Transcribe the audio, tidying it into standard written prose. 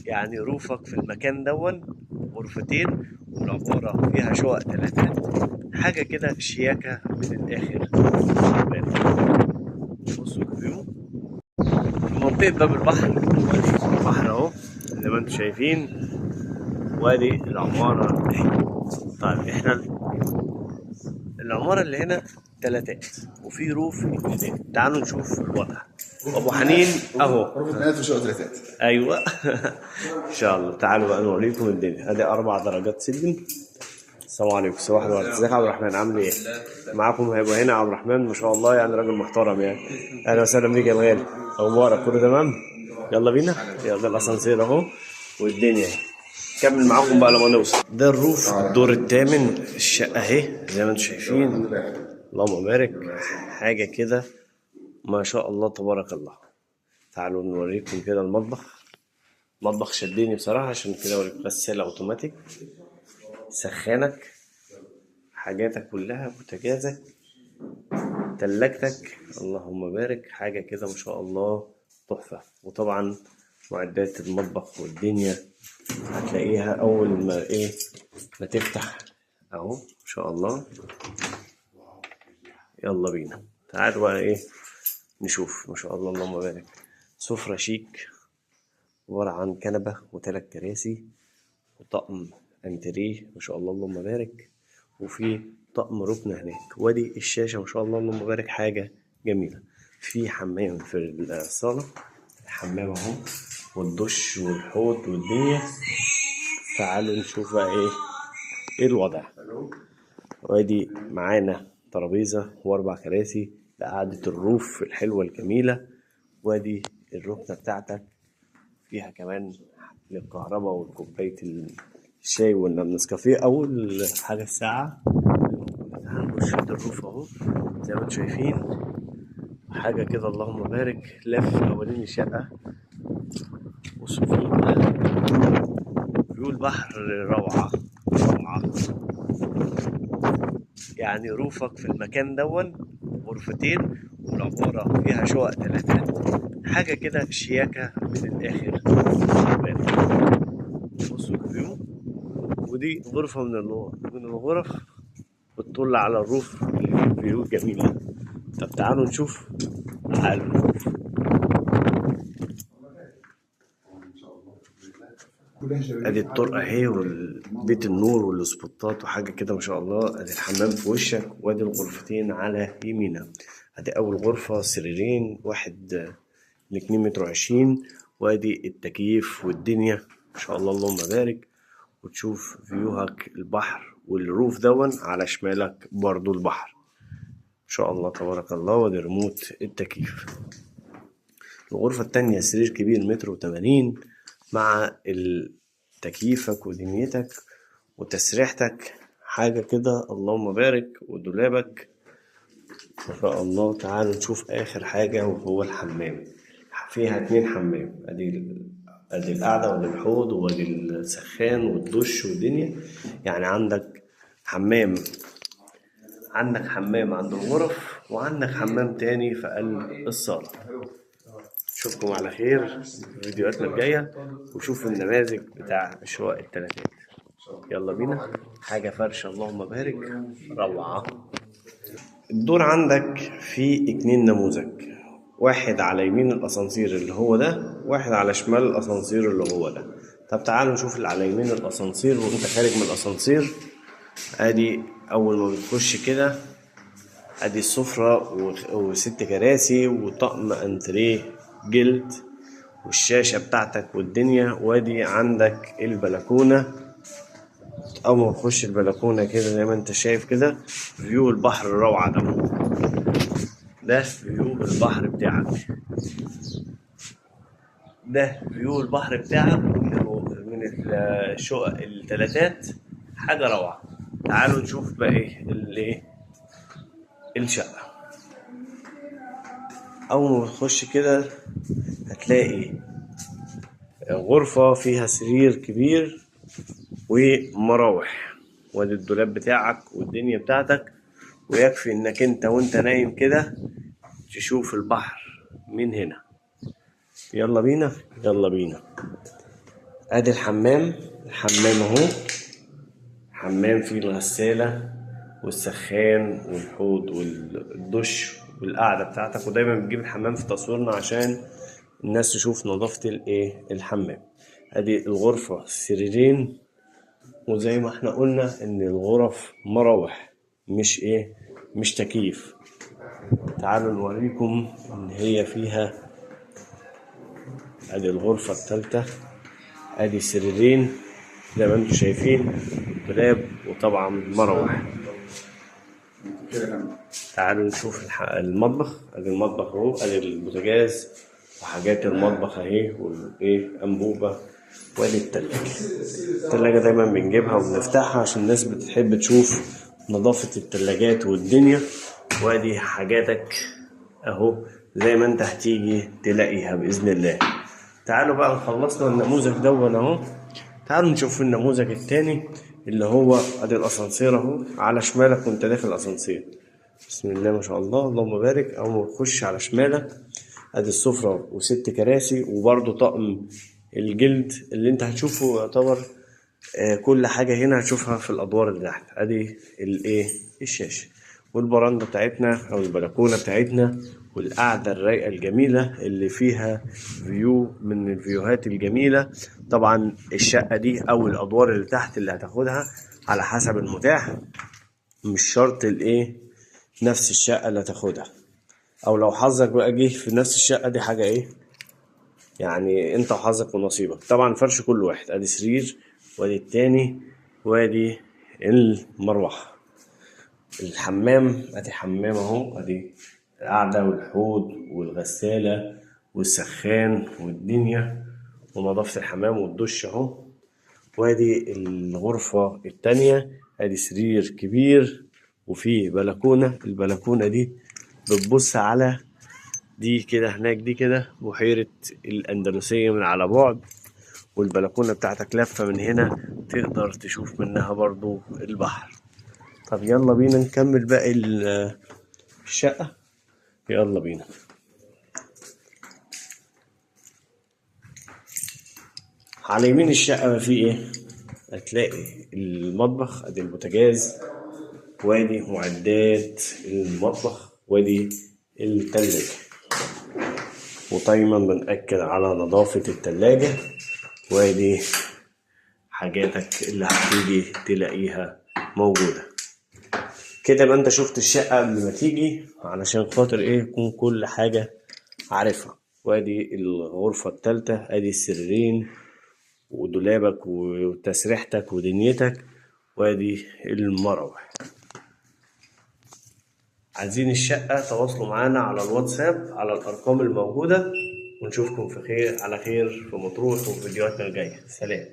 يعني روفك في المكان دون غرفتين، والعمارة فيها شقق تلاتات، حاجة كده شياكة من الآخر. بصوا الفيو في منطقة باب البحر، وادي البحر اهو زي ما انتم شايفين، وادي العمارة اهي. طيب احنا العمارة اللي هنا تلاتات وفي روف اتنين، تعالوا نشوف الوضع. ابو حنين اهو غرفة بنات وشقة ثلاثات. ايوه ان شاء الله. تعالوا بقى نوريكم الدنيا. ادي 4 درجات سلم. السلام عليكم، صباح الورد. ازيك يا عبد الرحمن، عامل ايه؟ معاكم هيبقى هنا عبد الرحمن ما شاء الله، يعني راجل محترم يعني. اهلا وسهلا بيك يا الغالي، اخبارك كله تمام؟ يلا بينا، يلا الاسانسير اهو والدنيا اهي. كمل معاكم بقى لما نوصل. ده الروف الدور الثامن، الشقه اهي زي ما انتم شايفين. اللهم بارك، حاجه كده ما شاء الله تبارك الله. تعالوا نوريكم كده المطبخ. مطبخ شدني بصراحه، عشان كده اوريك غساله اوتوماتيك، سخانك، حاجاتك كلها، بوتاجازك، تلاجتك، اللهم بارك، حاجة كده ما شاء الله تحفة. وطبعا معدات المطبخ والدنيا هتلاقيها أول ما إيه ما تفتح أهو ما شاء الله. يلا بينا، تعالوا بقى إيه نشوف. ما شاء الله اللهم بارك. سفرة شيك عبارة عن كنبة وتلات كراسي وطقم انتريه ما شاء الله اللهم بارك، وفي طقم ركن هناك. وادي الشاشة ما شاء الله اللهم بارك، حاجة جميلة. في حمام في الصالة، الحمام اهو والدش والحوض والدنيا. تعالوا نشوف بقى ايه الوضع. وادي معانا ترابيزة واربع كراسي لقعدة الروف الحلوة الجميلة. وادي الركنة بتاعتك فيها كمان للكهرباء وكوباية الشاي والنسكافيه أو حاجة الساعة. هنخش الروف أهو زي ما انتم شايفين، حاجة كده اللهم بارك. لف حوالين الشقة، بصوا فيو البحر روعة روعة. يعني روفك في المكان دون غرفتين، والعمارة فيها شقق تلاتات، حاجة كده شياكة من الآخر. بصوا الفيو، ودي غرفة من الغرف بتطل على الروف اللي فيه فيو جميلة. طب تعالوا نشوف. تعالوا ادي الطرقة اهي والبيت النور والسبوتات وحاجة كده ما شاء الله. ادي الحمام في وشك، وادي الغرفتين على يمينك. ادي اول غرفة سريرين، واحد ل2 متر وعشرين، وادي التكييف والدنيا ما شاء الله اللهم بارك. وتشوف فيوهك البحر، والروف دون على شمالك برضو البحر ما شاء الله تبارك الله. وادي ريموت التكييف. الغرفة التانية سرير كبير 1.80 متر مع تكييفك ودنيتك وتسريحتك، حاجة كده اللهم بارك. ودولابك ما شاء الله. تعالوا نشوف آخر حاجة وهو الحمام. فيها 2 حمام، ادي القعدة وادي الحوض وادي السخان والدش والدنيا. يعني عندك حمام عند الغرف، وعندك حمام تاني في قلب الصالة. اشوفكم على خير في فيديوهاتنا الجاية، وشوفوا النماذج بتاع شقق التلاتات. يلا بينا، حاجة فرشة اللهم بارك روعة. الدور عندك فيه 2 نموذج، واحد على يمين الأسانسير اللي هو ده، واحد على شمال الأسانسير اللي هو ده. طب تعالوا نشوف اللي على يمين الأسانسير وانت خارج من الأسانسير. ادي أول ما بتخش كده، ادي السفرة وست كراسي وطقم انتريه جلد والشاشة بتاعتك والدنيا. وادي عندك البلكونة. اول ما تخش البلكونة كده زي ما انت شايف كده، فيو البحر الروعة ده فيو البحر بتاعك. ده فيو البحر بتاعك من الشقق التلاتات، حاجة روعة. تعالوا نشوف بقى الشقة. اول ما تخش كده هتلاقي غرفة فيها سرير كبير ومراوح، وادي الدولاب بتاعك والدنيا بتاعتك. ويكفي انك انت وانت نايم كده تشوف البحر من هنا. يلا بينا يلا بينا. ادي الحمام اهو، حمام فيه الغسالة والسخان والحوض والدش والقعدة بتاعتك. ودايما بتجيب الحمام في تصويرنا عشان الناس تشوف نظافة الحمام. ادي الغرفة سريرين، وزي ما احنا قلنا ان الغرف مراوح مش تكييف. تعالوا نوريكم ان هي فيها. ادي الغرفة التالتة، ادي سريرين زي ما انتم شايفين، دولاب وطبعا مراوح. تعالوا نشوف المطبخ. ادي المطبخ اهو، ادي البوتاجاز وحاجات المطبخ اهي انبوبة. وادي التلاجة دايما بنجيبها وبنفتحها عشان الناس بتحب تشوف نظافة التلاجات والدنيا. وادي حاجاتك اهو زي ما انت هتيجي تلاقيها بإذن الله. تعالوا بقى خلصنا النموذج دون اهو، تعالوا نشوف النموذج التاني اللي هو ادي الاسانسير اهو على شمالك وانت داخل الاسانسير. بسم الله ما شاء الله اللهم بارك. اول ما تخش على شمالك ادي السفرة و6 كراسي، وبرضو طقم الجلد اللي انت هتشوفه يعتبر كل حاجة هنا هتشوفها في الادوار اللي تحت. ادي الشاشة والبراندة بتاعتنا او البلكونة بتاعتنا، والقعدة الرايقة الجميلة اللي فيها فيو من الفيوهات الجميلة. طبعا الشقة دي او الادوار اللي تحت اللي هتاخدها على حسب المتاح، مش شرط نفس الشقة اللي هتاخدها، او لو حظك بقى جه في نفس الشقة دي حاجة يعني انت وحظك ونصيبك. طبعا فرش كل واحد، ادي سرير وادي التاني وادي المروحة. الحمام ادي حمام اهو، ادي القعدة والحوض والغسالة والسخان والدنيا ونظافة الحمام والدش اهو. وادي الغرفة التانية، ادي سرير كبير وفيه بلكونة. البلكونة دي بتبص على دي كده، هناك دي كده بحيرة الأندلسية من على بعد، والبلكونة بتاعتك لفة من هنا تقدر تشوف منها برضو البحر. طب يلا بينا نكمل باقي الشقة، يلا بينا. على يمين الشقة فيه هتلاقي المطبخ، ادي البوتاجاز وادي معدات المطبخ وادي التلاجة. ودايما بنأكد على نظافة التلاجة، وادي حاجاتك اللي هتيجي تلاقيها موجودة. كده يبقى انت شفت الشقة قبل ما تيجي علشان خاطر يكون كل حاجة عارفها. وادي الغرفة التالتة، ادي السريرين ودولابك وتسريحتك ودنيتك، وادي المراوح. عايزين الشقة تواصلوا معانا على الواتساب على الأرقام الموجودة، ونشوفكم على خير في مطروح وفي فيديوهاتنا الجاية. سلام.